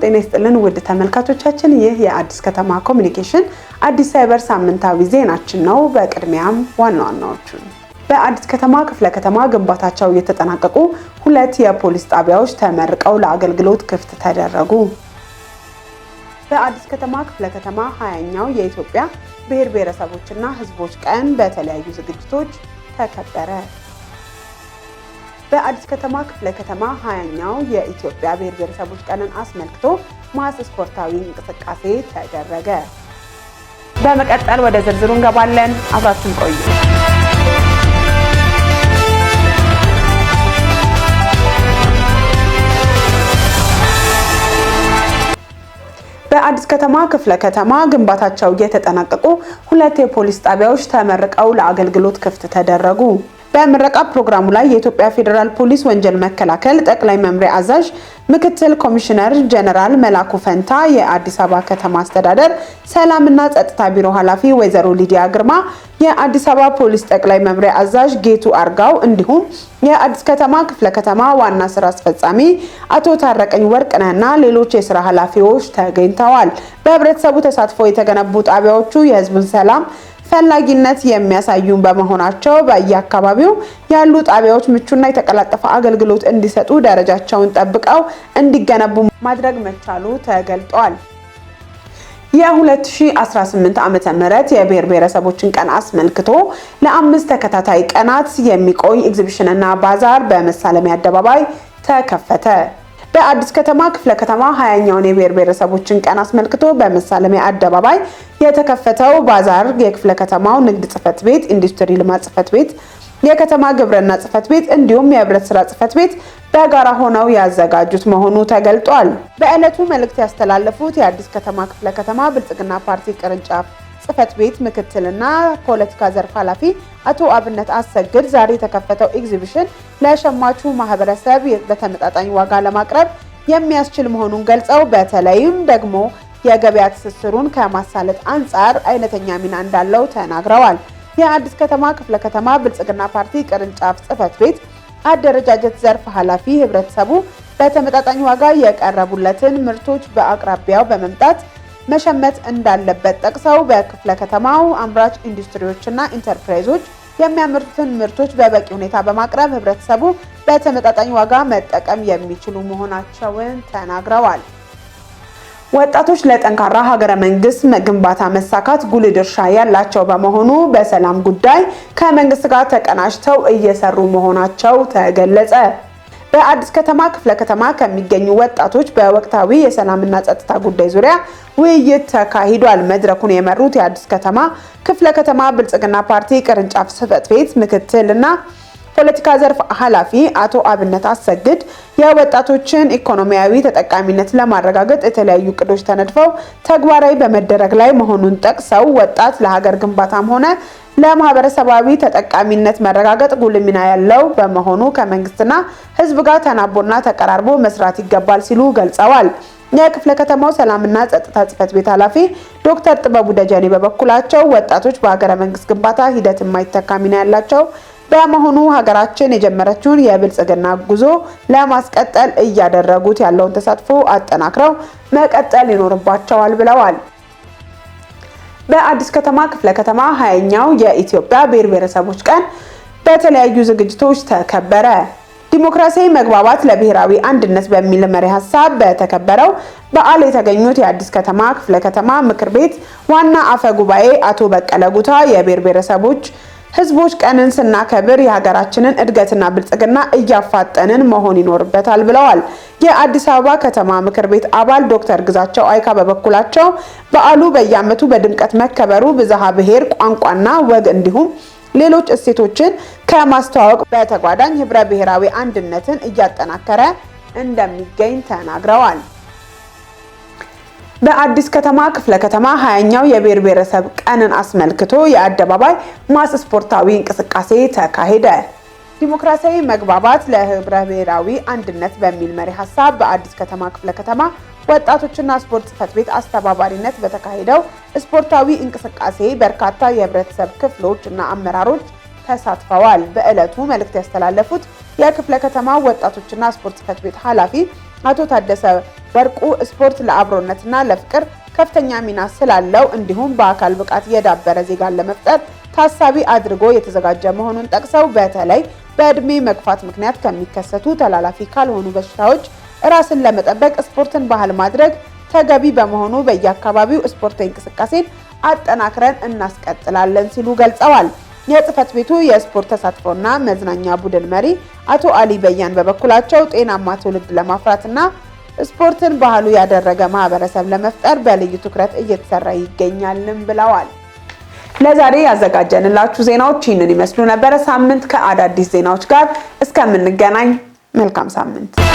ጤና ይስጥልን ውድ ተመልካቾቻችን ይህ የአዲስ ከተማ ኮሙኒኬሽን አዲስ ሳይበር ሳምንታዊ ዜናችን ነው። በቅድሚያም ዋና ዋናዎቹ በአዲስ ከተማ ክፍለ ከተማ ግንባታቸው የተጠናቀቁ ሁለት የፖሊስ ጣቢያዎች ተመርቀው ለአገልግሎት ክፍት ተደረጉ። በአዲስ ከተማ ክፍለ ከተማ 20ኛው የኢትዮጵያ ብሔር ብሔረሰቦችና ሕዝቦች ቀን በተለያዩ ዝግጅቶች ተከበረ። በአዲስ ከተማ ክፍለ ከተማ 20ኛው የኢትዮጵያ ብሔር ብሔረሰቦች ቀንን አስመልክቶ ማስ ስፖርታዊ እንቅስቃሴ ተደረገ። በመቀጠል ወደ ዝርዝሩ እንገባለን። አብራችሁን ቆዩ። በአዲስ ከተማ ክፍለ ከተማ ግንባታቸው የተጠናቀቁ ሁለት የፖሊስ ጣቢያዎች ተመርቀው ለአገልግሎት ክፍት ተደረጉ። በምረቃ ፕሮግራሙ ላይ የኢትዮጵያ ፌደራል ፖሊስ ወንጀል መከላከል ጠቅላይ መምሪያ አዛዥ ምክትል ኮሚሽነር ጀነራል መላኩ ፈንታ፣ የአዲስ አበባ ከተማ አስተዳደር ሰላምና ጸጥታ ቢሮ ኃላፊ ወይዘሮ ሊዲያ ግርማ፣ የአዲስ አበባ ፖሊስ ጠቅላይ መምሪያ አዛዥ ጌቱ አርጋው እንዲሁም የአዲስ ከተማ ክፍለ ከተማ ዋና ስራ አስፈጻሚ አቶ ታረቀኝ ወርቅነህና ሌሎች የስራ ኃላፊዎች ተገኝተዋል። በህብረተሰቡ ተሳትፎ የተገነቡ ጣቢያዎቹ የህዝቡን ሰላም ፈላጊነት የሚያሳዩ በመሆናቸው በየአካባቢው ያሉ ጣቢያዎች ምቹና የተቀላጠፈ አገልግሎት እንዲሰጡ ደረጃቸውን ጠብቀው እንዲገነቡ ማድረግ መቻሉ ተገልጧል። የ2018 ዓመተ ምህረት የብሔር ብሔረሰቦችን ቀን አስመልክቶ ለ5 ተከታታይ ቀናት የሚቆይ ኤግዚቢሽንና ባዛር በመሳለሚያ አደባባይ ተከፈተ። በአዲስ ከተማ ክፍለ ከተማ 20ኛውን የብሔር ብሔረሰቦችን ቀን አስመልክቶ በመሳለሚያ አደባባይ የተከፈተው ባዛር የክፍለ ከተማው ንግድ ጽሕፈት ቤት፣ ኢንዱስትሪ ልማት ጽሕፈት ቤት፣ የከተማ ግብርና ጽሕፈት ቤት እንዲሁም የህብረት ስራ ጽሕፈት ቤት በጋራ ሆነው ያዘጋጁት መሆኑ ተገልጧል። በዕለቱ መልእክት ያስተላለፉት የአዲስ ከተማ ክፍለ ከተማ ብልጽግና ፓርቲ ቅርንጫፍ ጽሕፈት ቤት ምክትልና ፖለቲካ ዘርፍ ኃላፊ አቶ አብነት አሰግድ ዛሬ የተከፈተው ኤግዚቢሽን ለሸማቹ ማህበረሰብ በተመጣጣኝ ዋጋ ለማቅረብ የሚያስችል መሆኑን ገልጸው በተለይም ደግሞ የገበያ ትስስሩን ከማሳለጥ አንጻር አይነተኛ ሚና እንዳለው ተናግረዋል። የአዲስ ከተማ ክፍለ ከተማ ብልጽግና ፓርቲ ቅርንጫፍ ጽሕፈት ቤት አደረጃጀት ዘርፍ ኃላፊ ህብረተሰቡ በተመጣጣኝ ዋጋ የቀረቡለትን ምርቶች በአቅራቢያው በመምጣት መሸመት እንዳለበት ጠቅሰው በክፍለ ከተማው አምራች ኢንዱስትሪዎችና ኢንተርፕራይዞች የሚያመርቱትን ምርቶች በበቂ ሁኔታ በማቅረብ ህብረተሰቡ በተመጣጣኝ ዋጋ መጠቀም የሚችሉ መሆናቸውን ተናግረዋል። ወጣቶች ለጠንካራ ሀገረ መንግስት ግንባታ መሳካት ጉልህ ድርሻ ያላቸው በመሆኑ በሰላም ጉዳይ ከመንግስት ጋር ተቀናጅተው እየሰሩ መሆናቸው ተገለጸ። በአዲስ ከተማ ክፍለ ከተማ ከሚገኙ ወጣቶች በወቅታዊ የሰላምና ጸጥታ ጉዳይ ዙሪያ ውይይት ተካሂዷል። መድረኩን የመሩት የአዲስ ከተማ ክፍለ ከተማ ብልጽግና ፓርቲ ቅርንጫፍ ጽሕፈት ቤት ምክትልና ፖለቲካ ዘርፍ ኃላፊ አቶ አብነት አሰግድ የወጣቶችን ኢኮኖሚያዊ ተጠቃሚነት ለማረጋገጥ የተለያዩ እቅዶች ተነድፈው ተግባራዊ በመደረግ ላይ መሆኑን ጠቅሰው ወጣት ለሀገር ግንባታም ሆነ ለማህበረሰባዊ ተጠቃሚነት መረጋገጥ ጉልህ ሚና ያለው በመሆኑ ከመንግስትና ህዝብ ጋር ተናቦና ተቀራርቦ መስራት ይገባል ሲሉ ገልጸዋል። የክፍለ ከተማው ሰላምና ጸጥታ ጽሕፈት ቤት ኃላፊ ዶክተር ጥበቡ ደጀኔ በበኩላቸው ወጣቶች በሀገረ መንግስት ግንባታ ሂደት የማይተካ ሚና ያላቸው በመሆኑ ሀገራችን የጀመረችውን የብልጽግና ጉዞ ለማስቀጠል እያደረጉት ያለውን ተሳትፎ አጠናክረው መቀጠል ይኖርባቸዋል ብለዋል። በአዲስ ከተማ ክፍለ ከተማ 20ኛው የኢትዮጵያ ብሔር ብሔረሰቦች ቀን በተለያዩ ዝግጅቶች ተከበረ። ዲሞክራሲያዊ መግባባት ለብሔራዊ አንድነት በሚል መሪ ሐሳብ በተከበረው በዓል የተገኙት የአዲስ ከተማ ክፍለ ከተማ ምክር ቤት ዋና አፈ ጉባኤ አቶ በቀለ ጉታ የብሔር ብሔረሰቦች ህዝቦች ቀንን ስናከብር የሀገራችንን እድገትና ብልጽግና እያፋጠንን መሆን ይኖርበታል ብለዋል። የአዲስ አበባ ከተማ ምክር ቤት አባል ዶክተር ግዛቸው አይካ በበኩላቸው በዓሉ በየዓመቱ በድምቀት መከበሩ ብዝሃ ብሔር ቋንቋና ወግ እንዲሁም ሌሎች እሴቶችን ከማስተዋወቅ በተጓዳኝ ህብረ ብሔራዊ አንድነትን እያጠናከረ እንደሚገኝ ተናግረዋል። በአዲስ ከተማ ክፍለ ከተማ 20ኛው የብሔር ብሔረሰብ ቀንን አስመልክቶ የአደባባይ ማስ ስፖርታዊ እንቅስቃሴ ተካሄደ። ዲሞክራሲያዊ መግባባት ለህብረ ብሔራዊ አንድነት በሚል መሪ ሐሳብ በአዲስ ከተማ ክፍለ ከተማ ወጣቶችና ስፖርት ጽሕፈት ቤት አስተባባሪነት በተካሄደው ስፖርታዊ እንቅስቃሴ በርካታ የህብረተሰብ ክፍሎች እና አመራሮች ተሳትፈዋል። በዕለቱ መልእክት ያስተላለፉት የክፍለ ከተማ ወጣቶችና ስፖርት ጽሕፈት ቤት ኃላፊ አቶ ታደሰ ወርቁ ስፖርት ለአብሮነትና ለፍቅር ከፍተኛ ሚና ስላለው እንዲሁም በአካል ብቃት የዳበረ ዜጋን ለመፍጠር ታሳቢ አድርጎ የተዘጋጀ መሆኑን ጠቅሰው በተለይ በእድሜ መግፋት ምክንያት ከሚከሰቱ ተላላፊ ካልሆኑ በሽታዎች ራስን ለመጠበቅ ስፖርትን ባህል ማድረግ ተገቢ በመሆኑ በየአካባቢው ስፖርታዊ እንቅስቃሴን አጠናክረን እናስቀጥላለን ሲሉ ገልጸዋል። የጽህፈት ቤቱ የስፖርት ተሳትፎና መዝናኛ ቡድን መሪ አቶ አሊ በያን በበኩላቸው ጤናማ ትውልድ ለማፍራትና ስፖርትን ባህሉ ያደረገ ማህበረሰብ ለመፍጠር በልዩ ትኩረት እየተሰራ ይገኛልም ብለዋል። ለዛሬ ያዘጋጀንላችሁ ዜናዎች ይህንን ይመስሉ ነበር። ሳምንት ከአዳዲስ ዜናዎች ጋር እስከምንገናኝ መልካም ሳምንት።